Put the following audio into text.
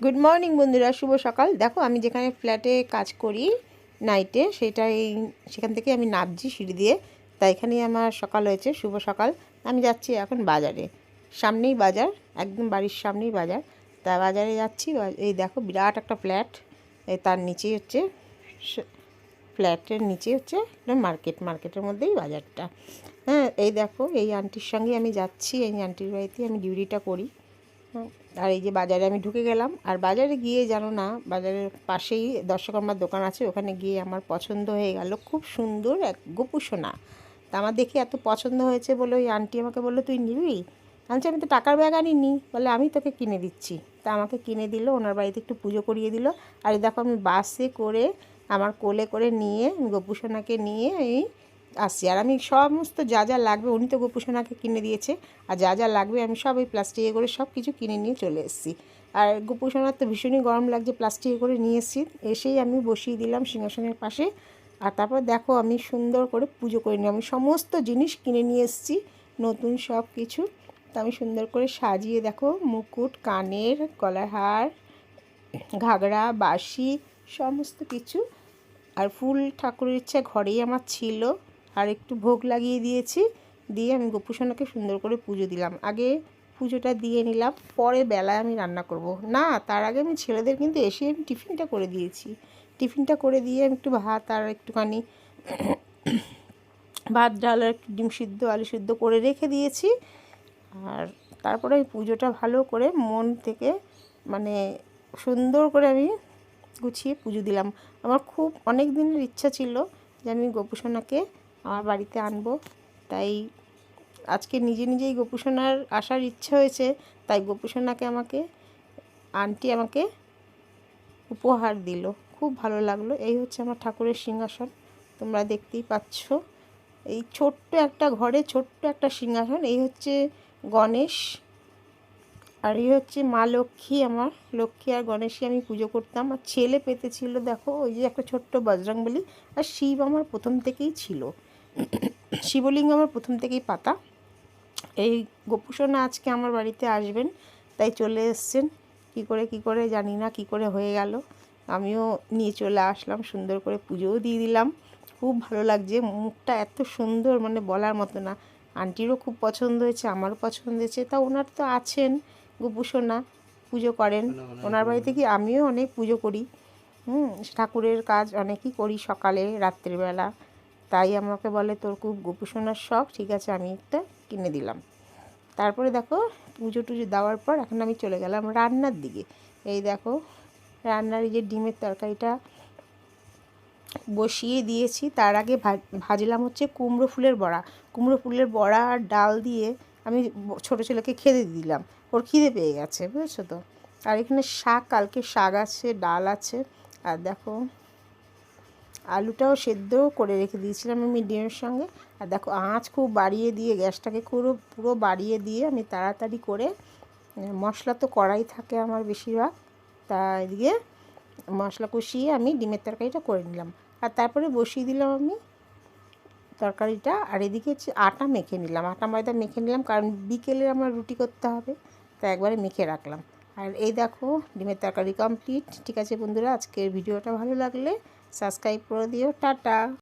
Good morning বন্ধুরা, শুভ সকাল। দেখো আমি যেখানে ফ্ল্যাটে কাজ করি নাইটে, সেখান থেকে আমি নামছি সিঁড়ি দিয়ে। তাই এখানেই আমার সকাল হয়েছে, শুভ সকাল। আমি যাচ্ছি এখন বাজারে, সামনেই বাজার, একদম বাড়ির সামনেই বাজার। তা বাজারে যাচ্ছি। এই দেখো বিরাট একটা ফ্ল্যাট, তার নিচেই হচ্ছে ফ্ল্যাটের নিচে হচ্ছে মার্কেটের মধ্যেই বাজারটা। হ্যাঁ, এই দেখো এই আন্টির সঙ্গে আমি যাচ্ছি, এই আন্টির বাড়িতে আমি ডিউটিটা করি। আর এই যে বাজারে আমি ঢুকে গেলাম। আর বাজারে গিয়ে জানো না, বাজারের পাশেই দর্শকর্মার দোকান আছে, ওখানে গিয়ে আমার পছন্দ হয়ে গেল খুব সুন্দর এক গোপুসোনা। তা আমার দেখে এত পছন্দ হয়েছে বলে ওই আন্টি আমাকে বললো, তুই নিবি? আনছি, আমি তো টাকার ব্যাগ আনিনি। বলে, আমি তোকে কিনে দিচ্ছি। তা আমাকে কিনে দিল, ওনার বাড়িতে একটু পুজো করিয়ে দিল। আর দেখো আমি বাসে করে আমার কোলে করে নিয়ে গোপুসোনাকে নিয়ে এই আসছি। আর আমি সমস্ত যা যা লাগবে, উনি তো গোপুসোনাকে কিনে দিয়েছে, আর যা যা লাগবে আমি সব এই প্লাস্টিকে করে সব কিছু কিনে নিয়ে চলে এসেছি। আর গোপুসোনার তো ভীষণই গরম লাগছে, প্লাস্টিকে করে নিয়ে এসেছি। এসেই আমি বসিয়ে দিলাম সিংহাসনের পাশে। আর তারপর দেখো আমি সুন্দর করে পুজো করে নিই। আমি সমস্ত জিনিস কিনে নিয়ে এসেছি, নতুন সব কিছু। তো আমি সুন্দর করে সাজিয়ে দেখো, মুকুট, কানের, গলার হার, ঘাগরা, বাঁশি, সমস্ত কিছু। আর ফুল ঠাকুরের ইচ্ছা ঘরেই আমার ছিল। আর একটু ভোগ লাগিয়ে দিয়েছি, দিয়ে আমি গোপুসোনাকে সুন্দর করে পুজো দিলাম। আগে পুজোটা দিয়ে নিলাম, পরে বেলায় আমি রান্না করব। না, তার আগে আমি ছেলেদের কিন্তু এসে আমি টিফিনটা করে দিয়েছি। টিফিনটা করে দিয়ে আমি একটু ভাত আর একটুখানি ভাত, ডাল আর একটু ডিম সিদ্ধ, আলু সিদ্ধ করে রেখে দিয়েছি। আর তারপরে আমি পুজোটা ভালো করে মন থেকে, মানে সুন্দর করে আমি গুছিয়ে পুজো দিলাম। আমার খুব অনেক দিনের ইচ্ছা ছিল যে আমি গোপুসোনাকে আমার বাড়িতে আনবো। তাই আজকে নিজে নিজেই গোপুসোনার আসার ইচ্ছা হয়েছে। তাই গোপুসোনাকে আন্টি আমাকে উপহার দিল, খুব ভালো লাগলো। এই হচ্ছে আমার ঠাকুরের সিংহাসন, তোমরা দেখতেই পাচ্ছ। এই ছোট্ট একটা ঘরে ছোট্ট একটা সিংহাসন। এই হচ্ছে গণেশ, আর এই হচ্ছে মা লক্ষ্মী। আমার লক্ষ্মী আর গণেশই আমি পুজো করতাম। আর ছেলে পেতে ছিল দেখো, ওই যে একটা ছোট্ট বজরংবলী। আর শিব আমার প্রথম থেকেই ছিল, শিবলিঙ্গ আমার প্রথম থেকেই পাতা। এই গোপুসোনা আজকে আমার বাড়িতে আসবেন, তাই চলে এসছেন। কী করে জানি না, কী করে হয়ে গেল। আমিও নিয়ে চলে আসলাম, সুন্দর করে পুজোও দিয়ে দিলাম। খুব ভালো লাগছে, মুখটা এত সুন্দর, মানে বলার মতো না। আন্টিরও খুব পছন্দ হয়েছে, আমারও পছন্দ হয়েছে। তা ওনার তো আছেন গোপুসোনা, পুজো করেন। ওনার বাড়িতে কি আমিও অনেক পুজো করি। ঠাকুরের কাজ অনেকই করি সকালে রাত্রিবেলা। তাই আমাকে বলে, তোর খুব গোপুসোনার শখ, ঠিক আছে আমি একটা কিনে দিলাম। তারপরে দেখো পুজো টুজো দেওয়ার পর এখন আমি চলে গেলাম রান্নার দিকে। এই দেখো রান্নার এই যে ডিমের তরকারিটা বসিয়ে দিয়েছি। তার আগে ভাজলাম হচ্ছে কুমড়ো ফুলের বড়া। কুমড়ো ফুলের বড়া আর ডাল দিয়ে আমি ছোটো ছেলেকে খেতে দিলাম, ওর খিদে পেয়ে গেছে, বুঝেছো তো। আর এখানে শাক, কালকে শাক আছে, ডাল আছে। আর দেখো আলুটাও সেদ্ধ করে রেখে দিয়েছিলাম আমি ডিমের সঙ্গে। আর দেখো আঁচ খুব বাড়িয়ে দিয়ে, গ্যাসটাকে পুরো বাড়িয়ে দিয়ে আমি তাড়াতাড়ি করে, মশলা তো কড়াই থাকে আমার বেশিরভাগ, তা এদিকে মশলা কষিয়ে আমি ডিমের তরকারিটা করে নিলাম। আর তারপরে বসিয়ে দিলাম আমি তরকারিটা। আর এদিকে হচ্ছে আটা মেখে নিলাম, আটা ময়দা মেখে নিলাম, কারণ বিকেলে আমার রুটি করতে হবে, তা একবারে মেখে রাখলাম। আর এই দেখো ডিমের তরকারি কমপ্লিট। ঠিক আছে বন্ধুরা, আজকের ভিডিওটা ভালো লাগলে সাবস্ক্রাইব করে দিও। টাটা।